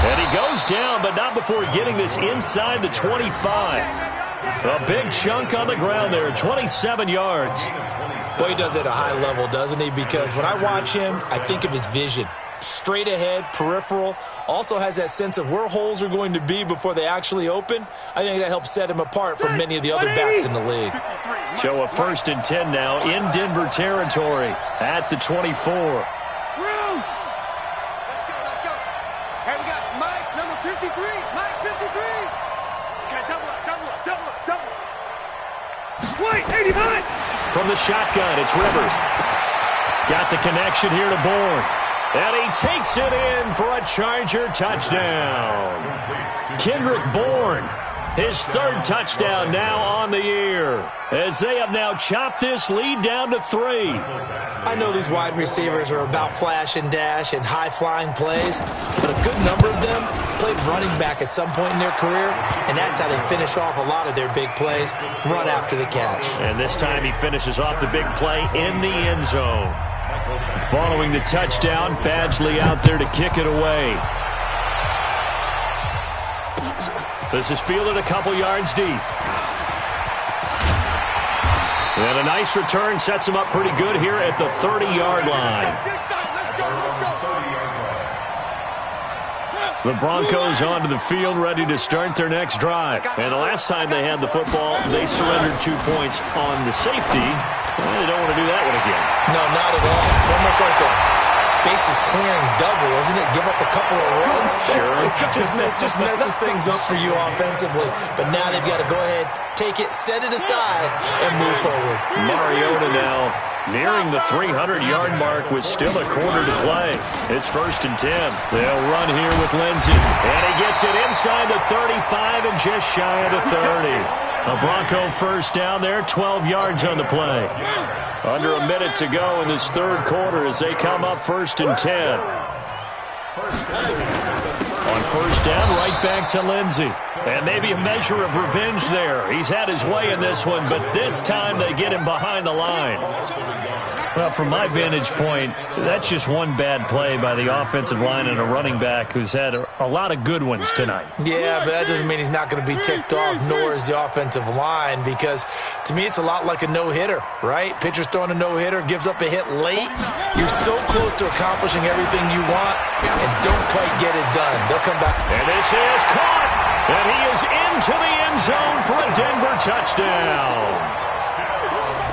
And he goes down, but not before getting this inside the 25. A big chunk on the ground there, 27 yards. Boy, he does it at a high level, doesn't he? Because when I watch him, I think of his vision. Straight ahead, peripheral. Also has that sense of where holes are going to be before they actually open. I think that helps set him apart from many of the other backs in the league. So a 1st and 10 now in Denver territory at the 24. Let's go. Hey, we got Mike, number 53. Mike, From the shotgun, it's Rivers. Got the connection here to Bourne. And he takes it in for a Charger touchdown. Kendrick Bourne, his third touchdown now on the year, as they have now chopped this lead down to 3. I know these wide receivers are about flash and dash and high-flying plays, but a good number of them played running back at some point in their career, and that's how they finish off a lot of their big plays, run after the catch. And this time he finishes off the big play in the end zone. Following the touchdown, Badgley out there to kick it away. This is fielded a couple yards deep. And a nice return sets him up pretty good here at the 30-yard line. The Broncos onto the field ready to start their next drive. And the last time they had the football, they surrendered 2 points on the safety. Well, they don't want to do that one again. No, not at all. It's almost like a bases-clearing double, isn't it? Give up a couple of runs. Sure. just messes things up for you offensively. But now they've got to go ahead, take it, set it aside, and move forward. Mariota now nearing the 300-yard mark with still a quarter to play. It's 1st and 10. They'll run here with Lindsey. And he gets it inside the 35 and just shy of the 30. A Bronco first down there, 12 yards on the play. Under a minute to go in this third quarter as they come up 1st and 10. On first down, right back to Lindsey. And maybe a measure of revenge there. He's had his way in this one, but this time they get him behind the line. Well, from my vantage point, that's just one bad play by the offensive line and a running back who's had a lot of good ones tonight. Yeah, but that doesn't mean he's not going to be ticked off, nor is the offensive line, because to me it's a lot like a no-hitter, right? Pitcher's throwing a no-hitter, gives up a hit late. You're so close to accomplishing everything you want and don't quite get it done. They'll come back. And this is caught, and he is into the end zone for a Denver touchdown.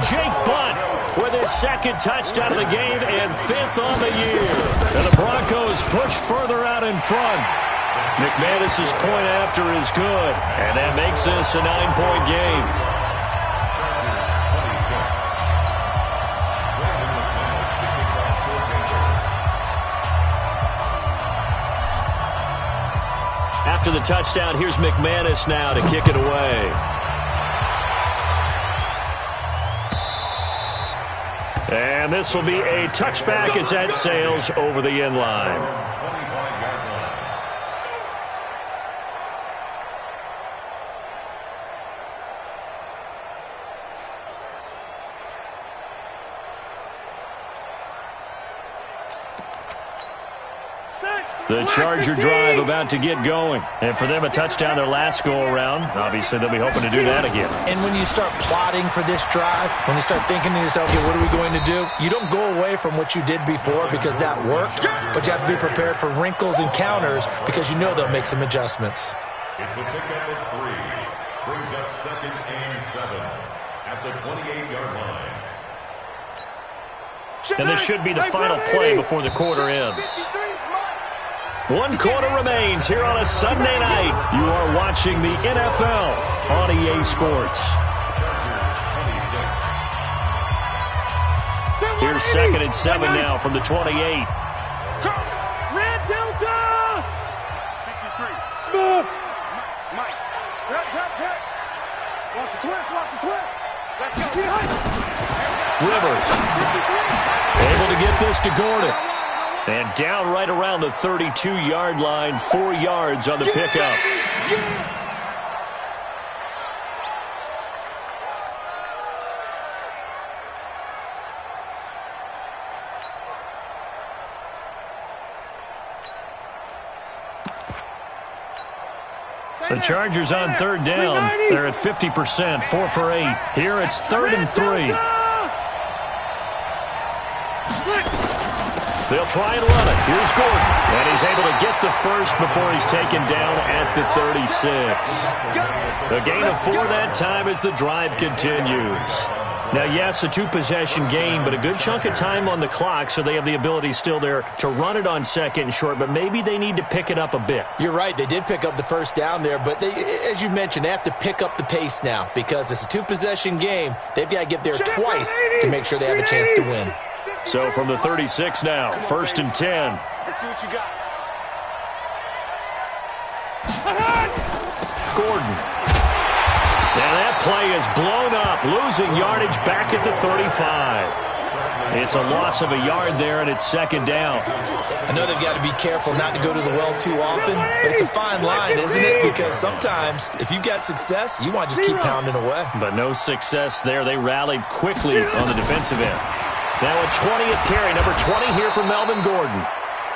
Jake Bunt with his second touchdown of the game and 5th on the year. And the Broncos push further out in front. McManus's point after is good, and that makes this a 9-point game. After the touchdown, here's McManus now to kick it away. And this will be a touchback as that sails over the end line. The Charger drive about to get going. And for them, a touchdown their last go-around. Obviously, they'll be hoping to do that again. And when you start plotting for this drive, when you start thinking to yourself, okay, what are we going to do? You don't go away from what you did before because that worked, but you have to be prepared for wrinkles and counters because you know they'll make some adjustments. It's a pickup of 3. Brings up 2nd and 7 at the 28-yard line. And this should be the final play before the quarter ends. 1 quarter remains here on a Sunday night. You are watching the NFL on EA Sports. Here's 2nd and 7 now from the 28. Red Delta! 53. Smooth. Mike. Hit. Watch the twist. Let's go. Rivers. Able to get this to Gordon. And down right around the 32-yard line, 4 yards on the pickup. The Chargers on 3rd down. They're at 50%, 4 for 8. Here it's 3rd and 3. They'll try and run it. Here's Gordon. And he's able to get the first before he's taken down at the 36. A gain of 4 that time as the drive continues. Now, yes, a two-possession game, but a good chunk of time on the clock, so they have the ability still there to run it on second and short, but maybe they need to pick it up a bit. You're right. They did pick up the first down there, but as you mentioned, they have to pick up the pace now because it's a two-possession game. They've got to get there twice to make sure they have a chance to win. So from the 36 now, 1st and 10. Let's see what you got. Gordon. And that play is blown up, losing yardage back at the 35. It's a loss of a yard there, and it's 2nd down. I know they've got to be careful not to go to the well too often, but it's a fine line, isn't it? Because sometimes if you got success, you want to just keep pounding away. But no success there. They rallied quickly on the defensive end. Now a 20th carry, number 20 here for Melvin Gordon.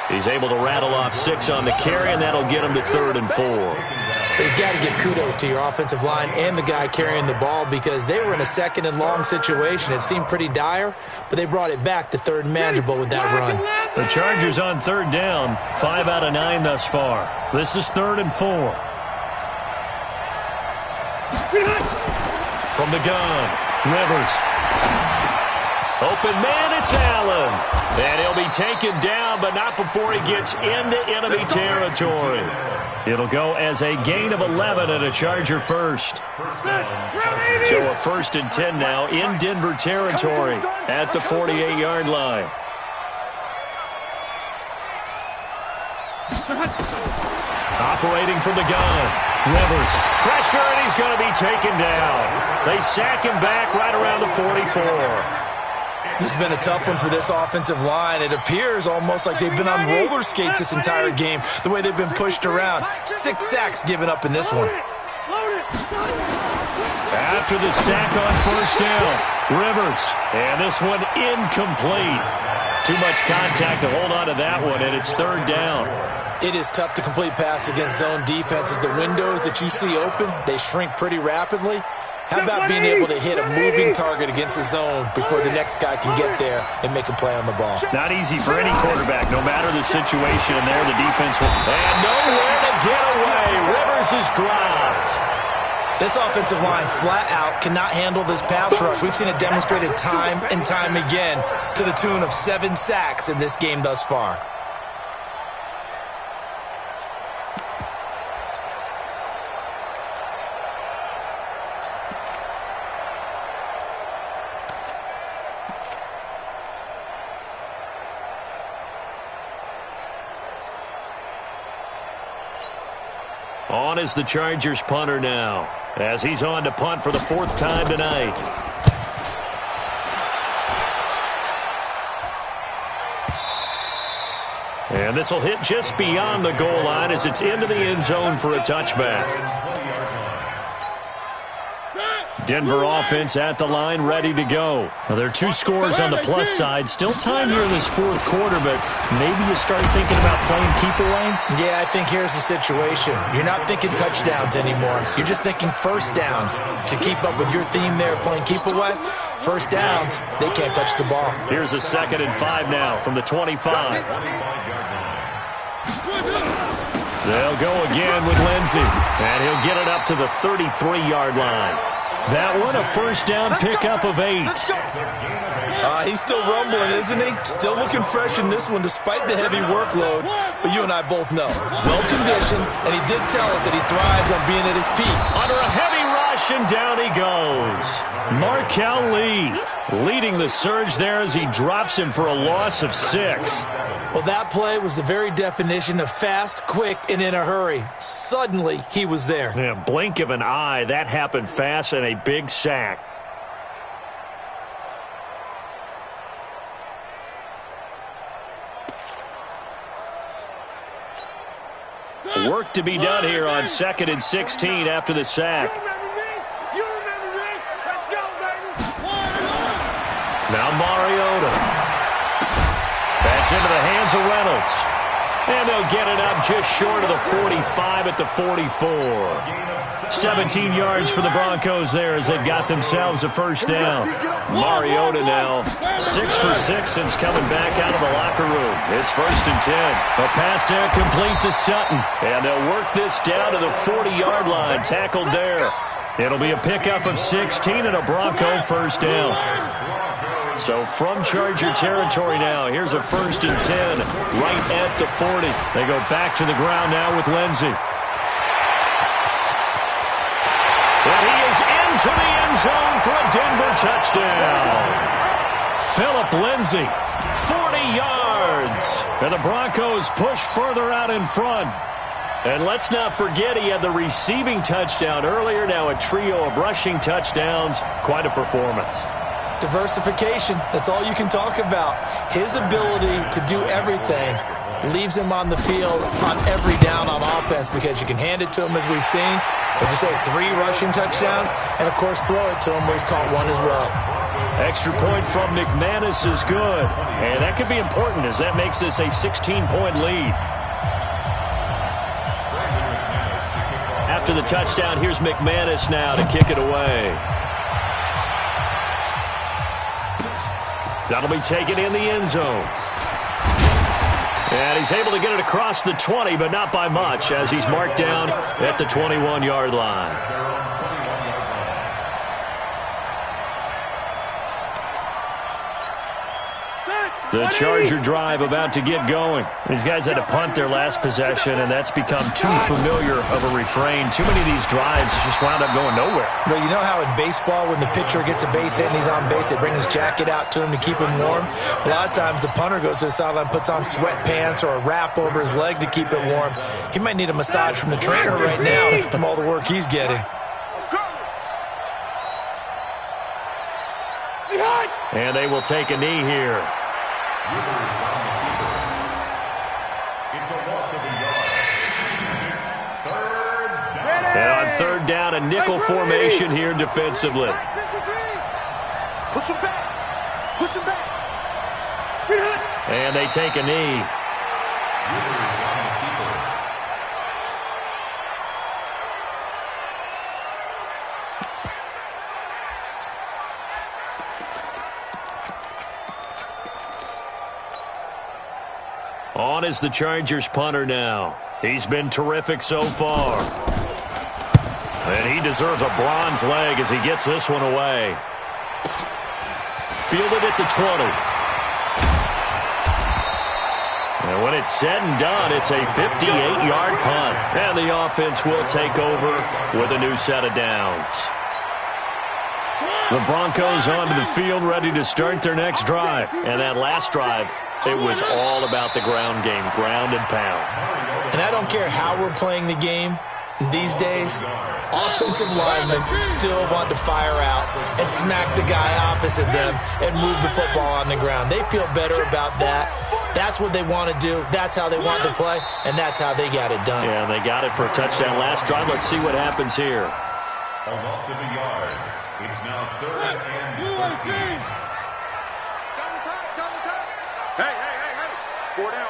He's able to rattle off 6 on the carry, and that'll get him to 3rd and 4. You've got to give kudos to your offensive line and the guy carrying the ball because they were in a 2nd and long situation. It seemed pretty dire, but they brought it back to 3rd and manageable with that run. The Chargers on 3rd down, 5 out of 9 thus far. This is 3rd and 4. From the gun, Rivers. Open man, it's Allen. And he'll be taken down, but not before he gets into enemy territory. It'll go as a gain of 11 and a Charger first. So a 1st and 10 now in Denver territory at the 48-yard line. Operating from the gun, Rivers. Pressure, and he's going to be taken down. They sack him back right around the 44. This has been a tough one for this offensive line. It appears almost like they've been on roller skates this entire game, the way they've been pushed around. 6 sacks given up in this one. After the sack on 1st down, Rivers. And this one incomplete. Too much contact to hold on to that one, and it's 3rd down. It is tough to complete passes against zone defenses. The windows that you see open, they shrink pretty rapidly. How about being able to hit a moving target against a zone before the next guy can get there and make a play on the ball? Not easy for any quarterback, no matter the situation. And there the defense will... And nowhere to get away. Rivers is dropped. This offensive line flat out cannot handle this pass rush. We've seen it demonstrated time and time again to the tune of 7 sacks in this game thus far. On is the Chargers punter now, as he's on to punt for the 4th time tonight. And this will hit just beyond the goal line as it's into the end zone for a touchback. Denver offense at the line, ready to go. Now, there are 2 scores on the plus side. Still time here in this 4th quarter, but maybe you start thinking about playing keep away? Yeah, I think here's the situation. You're not thinking touchdowns anymore. You're just thinking 1st downs. To keep up with your theme there, playing keep away, 1st downs, they can't touch the ball. Here's a 2nd and 5 now from the 25. They'll go again with Lindsey, and he'll get it up to the 33-yard line. That one, a 1st down pickup of 8. He's still rumbling, isn't he? Still looking fresh in this one despite the heavy workload. But you and I both know, well-conditioned, and he did tell us that he thrives on being at his peak. Under a heavy rush, and down he goes. Markel Lee leading the surge there as he drops him for a loss of 6. Well, that play was the very definition of fast, quick, and in a hurry. Suddenly, he was there. Yeah, blink of an eye. That happened fast, and a big sack. Work to be done here on 2nd and 16 after the sack. You remember me? Let's go, baby. Now Mariota. That's into the hands of Reynolds. And they'll get it up just short of the 45 at the 44. 17 yards for the Broncos there as they've got themselves a 1st down. Mariota now 6 for 6 since coming back out of the locker room. It's 1st and 10. A pass there complete to Sutton. And they'll work this down to the 40-yard line. Tackled there It'll be a pickup of 16 and a Bronco first down. So from Charger territory now, here's a 1st and 10 right at the 40. They go back to the ground now with Lindsey. And he is into the end zone for a Denver touchdown. Phillip Lindsay, 40 yards. And the Broncos push further out in front. And let's not forget he had the receiving touchdown earlier. Now a trio of rushing touchdowns. Quite a performance. Diversification, that's all you can talk about. His ability to do everything leaves him on the field on every down on offense because you can hand it to him as we've seen. But just say 3 rushing touchdowns and, of course, throw it to him where he's caught 1 as well. Extra point from McManus is good. And that could be important as that makes this a 16-point lead. After the touchdown, here's McManus now to kick it away. That'll be taken in the end zone. And he's able to get it across the 20, but not by much, as he's marked down at the 21-yard line. The Charger drive about to get going. These guys had to punt their last possession, and that's become too familiar of a refrain. Too many of these drives just wound up going nowhere. Well, you know how in baseball when the pitcher gets a base hit and he's on base, they bring his jacket out to him to keep him warm? A lot of times the punter goes to the sideline, puts on sweatpants or a wrap over his leg to keep it warm. He might need a massage from the trainer right now from all the work he's getting. And they will take a knee here. It's a loss of a yard. It's 3rd down. And on 3rd down, a nickel formation here defensively. Push him back. Push him back. And they take a knee. On is the Chargers punter now. He's been terrific so far. And he deserves a bronze leg as he gets this one away. Fielded at the 20. And when it's said and done, it's a 58-yard punt. And the offense will take over with a new set of downs. The Broncos onto the field ready to start their next drive. And that last drive, it was all about the ground game, ground and pound. And I don't care how we're playing the game these days, offensive linemen still want to fire out and smack the guy opposite them and move the football on the ground. They feel better about that. That's what they want to do. That's how they want to play, and that's how they got it done. Yeah, they got it for a touchdown last drive. Let's see what happens here. A loss of a yard. It's now 3rd and 13. Hey. 4 down.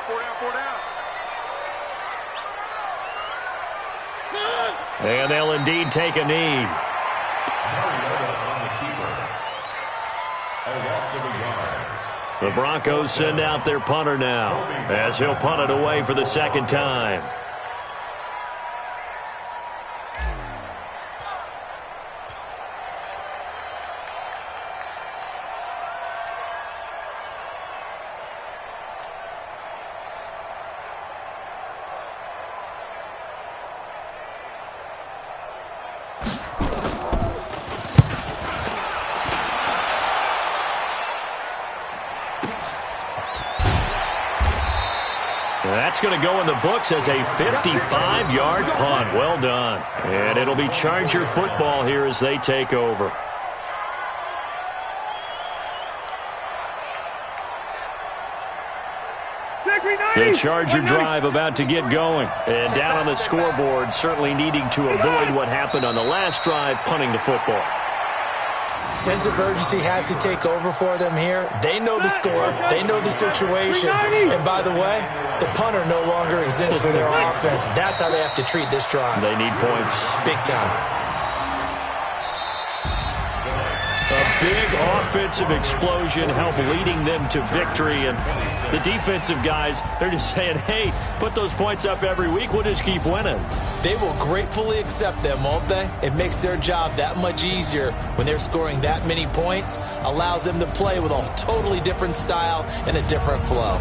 And they'll indeed take a knee. Mariota on the keeper. A loss of a yard. The Broncos send out their punter now as he'll punt it away for the 2nd time. That's going to go in the books as a 55-yard punt. Well done. And it'll be Charger football here as they take over. The Charger drive about to get going. And down on the scoreboard, certainly needing to avoid what happened on the last drive, punting the football. Sense of urgency has to take over for them here. They know the score. They know the situation. And by the way, the punter no longer exists for their offense. That's how they have to treat this drive. They need points. Big time. A big offensive explosion help leading them to victory. And the defensive guys, they're just saying, hey, put those points up every week. We'll just keep winning. They will gratefully accept them, won't they? It makes their job that much easier when they're scoring that many points. Allows them to play with a totally different style and a different flow.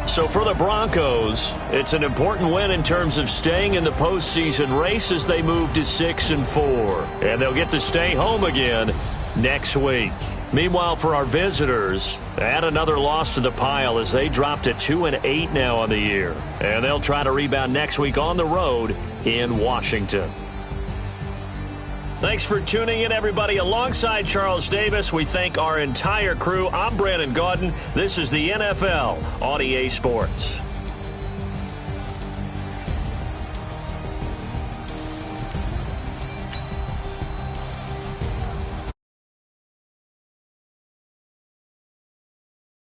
So for the Broncos, it's an important win in terms of staying in the postseason race as they move to 6-4. And they'll get to stay home again next week. Meanwhile, for our visitors, add another loss to the pile as they drop to 2-8 now on the year. And they'll try to rebound next week on the road in Washington. Thanks for tuning in, everybody. Alongside Charles Davis, we thank our entire crew. I'm Brandon Gaudin. This is the NFL on EA Sports.